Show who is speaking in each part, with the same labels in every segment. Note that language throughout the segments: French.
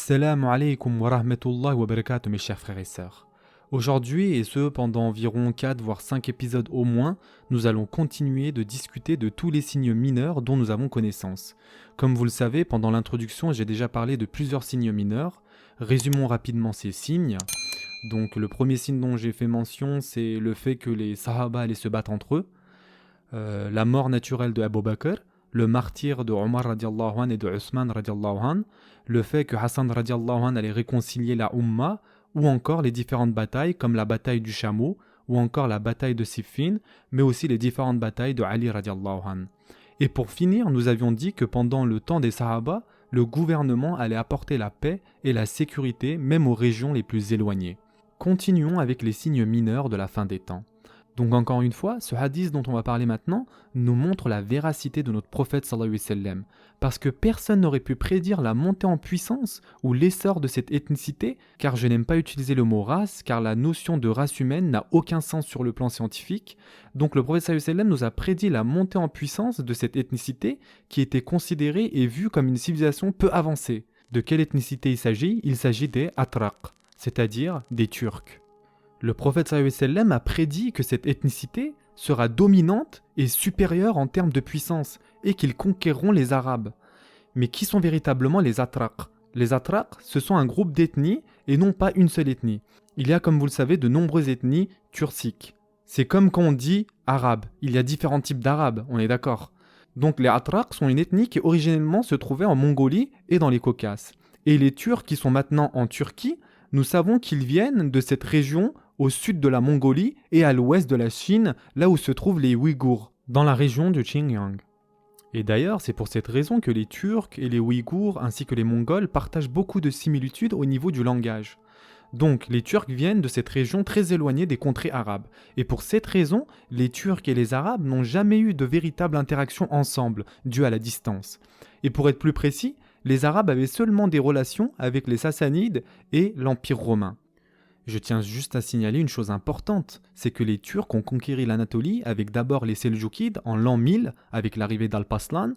Speaker 1: Assalamu alaikum wa rahmatullahi wa barakatuh mes chers frères et sœurs. Aujourd'hui, et ce pendant environ 4 voire 5 épisodes au moins, nous allons continuer de discuter de tous les signes mineurs dont nous avons connaissance. Comme vous le savez, pendant l'introduction, j'ai déjà parlé de plusieurs signes mineurs. Résumons rapidement ces signes. Donc le premier signe dont j'ai fait mention, c'est le fait que les Sahaba allaient se battre entre eux, la mort naturelle de Abu Bakr, le martyre de Omar radiallahu anh et de Othman radiallahu anh, le fait que Hassan radiallahu anh allait réconcilier la Ummah, ou encore les différentes batailles comme la bataille du chameau, ou encore la bataille de Siffin, mais aussi les différentes batailles de Ali radiallahu anh. Et pour finir, nous avions dit que pendant le temps des Sahaba, le gouvernement allait apporter la paix et la sécurité même aux régions les plus éloignées. Continuons avec les signes mineurs de la fin des temps. Donc encore une fois, ce hadith dont on va parler maintenant nous montre la véracité de notre prophète sallallahu alayhi wa sallam, parce que personne n'aurait pu prédire la montée en puissance ou l'essor de cette ethnicité, car je n'aime pas utiliser le mot race, car la notion de race humaine n'a aucun sens sur le plan scientifique. Donc le prophète sallallahu alayhi wa sallam nous a prédit la montée en puissance de cette ethnicité qui était considérée et vue comme une civilisation peu avancée. De quelle ethnicité il s'agit ? Il s'agit des Atraq, c'est-à-dire des Turcs. Le prophète sallallahu alayhi wa sallam a prédit que cette ethnicité sera dominante et supérieure en termes de puissance et qu'ils conquerront les Arabes. Mais qui sont véritablement les Atraq ? Les Atraq, ce sont un groupe d'ethnies et non pas une seule ethnie. Il y a, comme vous le savez, de nombreuses ethnies turciques. C'est comme quand on dit arabe. Il y a différents types d'arabes, on est d'accord. Donc les Atraq sont une ethnie qui originellement se trouvait en Mongolie et dans les Caucases. Et les Turcs qui sont maintenant en Turquie, nous savons qu'ils viennent de cette région au sud de la Mongolie et à l'ouest de la Chine, là où se trouvent les Ouïghours, dans la région du Xinjiang. Et d'ailleurs, c'est pour cette raison que les Turcs et les Ouïghours ainsi que les Mongols partagent beaucoup de similitudes au niveau du langage. Donc, les Turcs viennent de cette région très éloignée des contrées arabes. Et pour cette raison, les Turcs et les Arabes n'ont jamais eu de véritable interaction ensemble, due à la distance. Et pour être plus précis, les Arabes avaient seulement des relations avec les Sassanides et l'Empire romain. Je tiens juste à signaler une chose importante, c'est que les Turcs ont conquéri l'Anatolie avec d'abord les Seljoukides en l'an 1000 avec l'arrivée d'Alparslan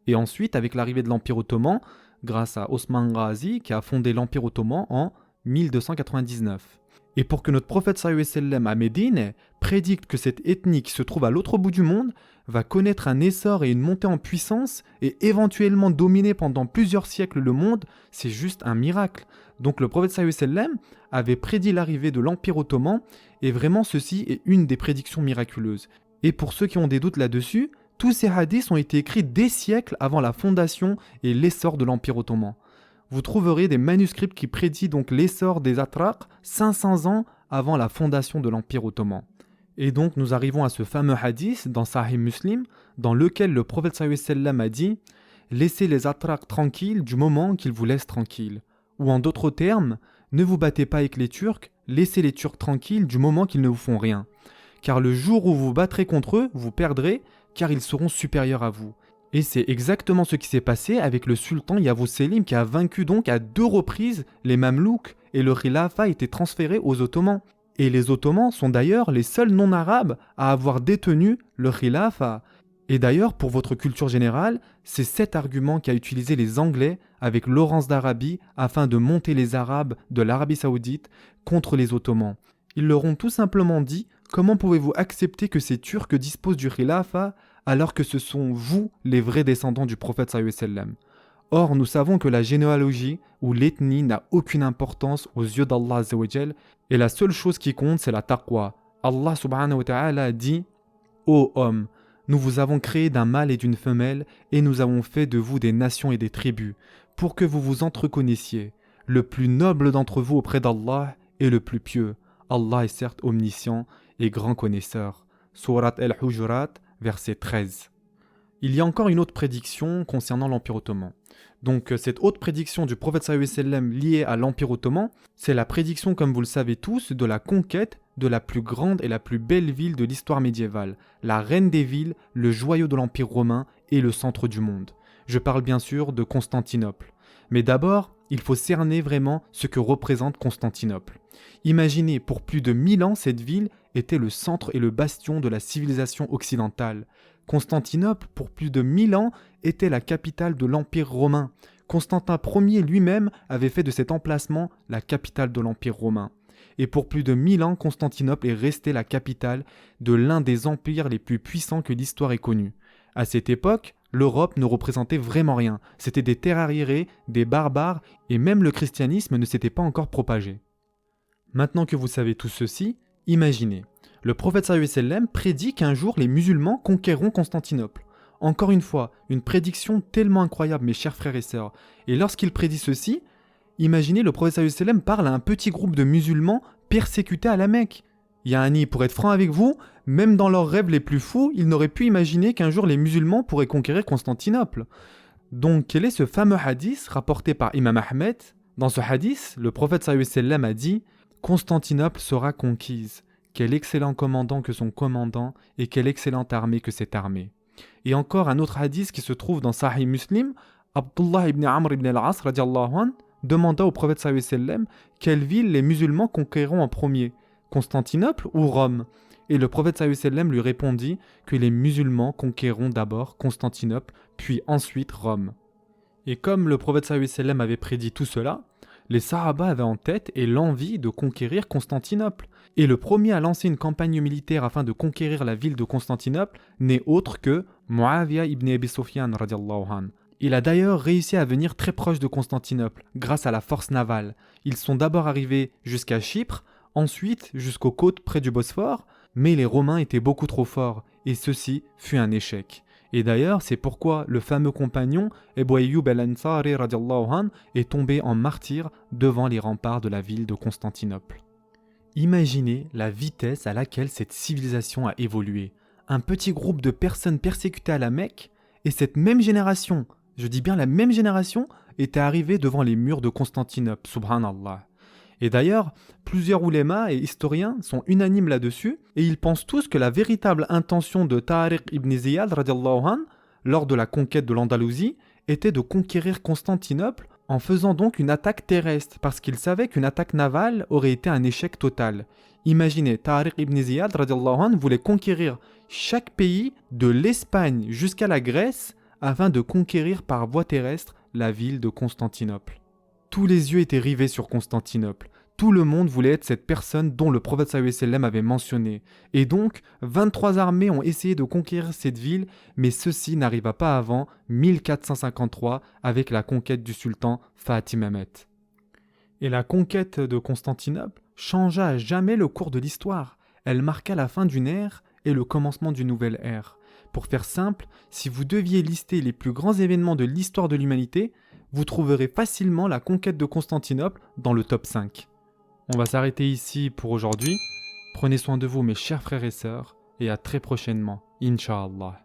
Speaker 1: et ensuite avec l'arrivée de l'Empire ottoman grâce à Osman Gazi qui a fondé l'Empire ottoman en 1299. Et pour que notre prophète sallallahu alayhi wa sallam à Médine prédicte que cette ethnie qui se trouve à l'autre bout du monde va connaître un essor et une montée en puissance et éventuellement dominer pendant plusieurs siècles le monde, c'est juste un miracle. Donc le prophète sallallahu alayhi wa sallam avait prédit l'arrivée de l'Empire ottoman et vraiment ceci est une des prédictions miraculeuses. Et pour ceux qui ont des doutes là-dessus, tous ces hadiths ont été écrits des siècles avant la fondation et l'essor de l'Empire ottoman. Vous trouverez des manuscrits qui prédisent donc l'essor des Atraq 500 ans avant la fondation de l'Empire ottoman. Et donc nous arrivons à ce fameux hadith dans Sahih Muslim, dans lequel le prophète sallallahu alayhi wa sallam a dit « Laissez les Atraq tranquilles du moment qu'ils vous laissent tranquilles ». Ou en d'autres termes, ne vous battez pas avec les Turcs, laissez les Turcs tranquilles du moment qu'ils ne vous font rien. Car le jour où vous vous battrez contre eux, vous perdrez, car ils seront supérieurs à vous. Et c'est exactement ce qui s'est passé avec le sultan Yavuz Selim qui a vaincu donc à 2 reprises les Mamelouks et le khilafa a été transféré aux Ottomans. Et les Ottomans sont d'ailleurs les seuls non-arabes à avoir détenu le khilafa. Et d'ailleurs, pour votre culture générale, c'est cet argument qu'a utilisé les Anglais avec Laurence d'Arabie afin de monter les Arabes de l'Arabie Saoudite contre les Ottomans. Ils leur ont tout simplement dit « Comment pouvez-vous accepter que ces Turcs disposent du khilafa alors que ce sont vous les vrais descendants du prophète sallallahu alayhi wa sallam ?» Or, nous savons que la généalogie ou l'ethnie n'a aucune importance aux yeux d'Allah azza wa jal, et la seule chose qui compte, c'est la taqwa. Allah subhanahu wa ta'ala a dit « Ô homme, nous vous avons créé d'un mâle et d'une femelle, et nous avons fait de vous des nations et des tribus, pour que vous vous entreconnaissiez. Le plus noble d'entre vous auprès d'Allah est le plus pieux. Allah est certes omniscient et grand connaisseur. » Surat al-Hujurat, verset 13. Il y a encore une autre prédiction concernant l'Empire ottoman. Donc cette autre prédiction du prophète sallallahu alayhi wa sallam liée à l'Empire ottoman, c'est la prédiction, comme vous le savez tous, de la conquête de la plus grande et la plus belle ville de l'histoire médiévale, la reine des villes, le joyau de l'Empire romain et le centre du monde. Je parle bien sûr de Constantinople. Mais d'abord, il faut cerner vraiment ce que représente Constantinople. Imaginez, pour plus de 1000 ans, cette ville était le centre et le bastion de la civilisation occidentale. Constantinople, pour plus de 1000 ans, était la capitale de l'Empire romain. Constantin Ier lui-même avait fait de cet emplacement la capitale de l'Empire romain. Et pour plus de 1000 ans, Constantinople est restée la capitale de l'un des empires les plus puissants que l'histoire ait connus. À cette époque, l'Europe ne représentait vraiment rien. C'était des terres arriérées, des barbares, et même le christianisme ne s'était pas encore propagé. Maintenant que vous savez tout ceci, imaginez. Le prophète sallallahu alayhi wa sallam prédit qu'un jour les musulmans conquerront Constantinople. Encore une fois, une prédiction tellement incroyable, mes chers frères et sœurs. Et lorsqu'il prédit ceci, imaginez le prophète sallallahu alayhi wa sallam parle à un petit groupe de musulmans persécutés à la Mecque. Yani, pour être franc avec vous, même dans leurs rêves les plus fous, ils n'auraient pu imaginer qu'un jour les musulmans pourraient conquérir Constantinople. Donc, quel est ce fameux hadith rapporté par Imam Ahmed? Dans ce hadith, le prophète sallallahu alayhi wa sallam a dit « Constantinople sera conquise. Quel excellent commandant que son commandant et quelle excellente armée que cette armée. » Et encore un autre hadith qui se trouve dans Sahih Muslim, Abdullah ibn Amr ibn al-As radiallahu anhu demanda au prophète sallallahu alayhi wa sallam quelle ville les musulmans conquériront en premier, Constantinople ou Rome. Et le prophète sallallahu alayhi wa sallam lui répondit que les musulmans conquériront d'abord Constantinople, puis ensuite Rome. Et comme le prophète sallallahu alayhi wa sallam avait prédit tout cela, les Sahaba avaient en tête et l'envie de conquérir Constantinople. Et le premier à lancer une campagne militaire afin de conquérir la ville de Constantinople n'est autre que Muawiyah ibn Abi Sufyan radiallahu anhu. Il a d'ailleurs réussi à venir très proche de Constantinople grâce à la force navale. Ils sont d'abord arrivés jusqu'à Chypre, ensuite jusqu'aux côtes près du Bosphore, mais les Romains étaient beaucoup trop forts et ceci fut un échec. Et d'ailleurs, c'est pourquoi le fameux compagnon Abu Ayyub al-Ansari radiallahu anhu est tombé en martyr devant les remparts de la ville de Constantinople. Imaginez la vitesse à laquelle cette civilisation a évolué. Un petit groupe de personnes persécutées à la Mecque et cette même génération, je dis bien la même génération, était arrivée devant les murs de Constantinople, subhanallah. Et d'ailleurs, plusieurs oulémas et historiens sont unanimes là-dessus et ils pensent tous que la véritable intention de Tariq ibn Ziyad radiallahu anhu, lors de la conquête de l'Andalousie était de conquérir Constantinople en faisant donc une attaque terrestre parce qu'il savait qu'une attaque navale aurait été un échec total. Imaginez, Tariq ibn Ziyad radiallahu anhu voulait conquérir chaque pays de l'Espagne jusqu'à la Grèce afin de conquérir par voie terrestre la ville de Constantinople. Tous les yeux étaient rivés sur Constantinople. Tout le monde voulait être cette personne dont le prophète sallallahu alayhi wa sallam avait mentionné. Et donc, 23 armées ont essayé de conquérir cette ville, mais ceci n'arriva pas avant 1453 avec la conquête du sultan Fatih Mehmet. Et la conquête de Constantinople changea à jamais le cours de l'histoire. Elle marqua la fin d'une ère et le commencement d'une nouvelle ère. Pour faire simple, si vous deviez lister les plus grands événements de l'histoire de l'humanité, vous trouverez facilement la conquête de Constantinople dans le top 5. On va s'arrêter ici pour aujourd'hui. Prenez soin de vous mes chers frères et sœurs et à très prochainement, Inch'Allah.